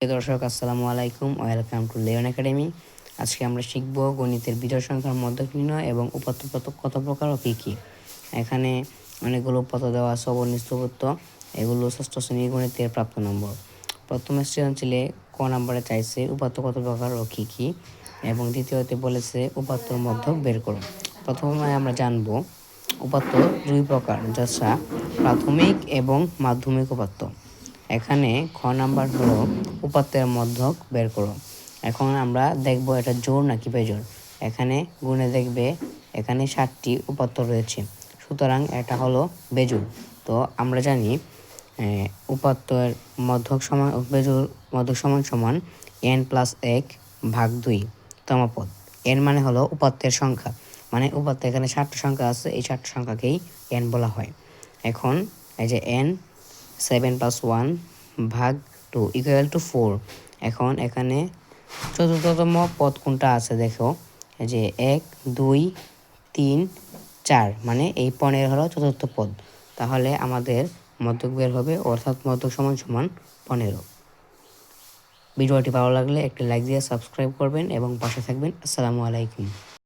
প্রিয় দর্শক, আসসালামু আলাইকুম। Welcome to Leon Academy. আজকে আমরা শিখব গণিতের বিজোড় সংখ্যার মধ্যক নির্ণয় এবং উপাত্ত কত প্রকার ও কী কী। এখানে অনেকগুলো উপাত্ত দেওয়া আছে, অবনিষ্ঠ উপাত্ত। এগুলো ষষ্ঠ শ্রেণীর গণিতের প্রাপ্ত নম্বর। প্রথম সৃজনশীলে ক নম্বরে চাইছে উপাত্ত কত প্রকার ও কী কী, এবং দ্বিতীয়তে বলেছে উপাত্তর মধ্যক বের করো। প্রথমে আমরা জানব উপাত্ত দুই প্রকার, যথা প্রাথমিক এবং মাধ্যমিক উপাত্ত। এখানে খ নাম্বার হলো উপাত্তের মধ্যক বের করো। এখন আমরা দেখব এটা জোড় নাকি বেজোড়। এখানে গুণে দেখবে এখানে 7টি উপাত্ত রয়েছে, সুতরাং এটা হলো বেজোড়। তো আমরা জানি উপাত্তের মধ্যক সমান বেজোড় মধ্যক সমান সমান n+1/2 তম পদ। n মানে হলো উপাত্তের সংখ্যা, মানে উপাত্তে এখানে 7টা সংখ্যা আছে, এই 7টা সংখ্যাকেই n বলা হয়। এখন এই যে n 7+1/2 = 4। এখন এখানে চতুর্থতম পদ কোনটা আছে দেখো, এই যে 1 2 3 4, মানে এই 15 হলো চতুর্থ পদ। তাহলে আমাদের মধ্যক বের হবে, অর্থাৎ মধ্যক সমান সমান 15। ভিডিওটি ভালো লাগলে একটি লাইক দিয়ে সাবস্ক্রাইব করবেন এবং পাশে থাকবেন। আসসালামু আলাইকুম।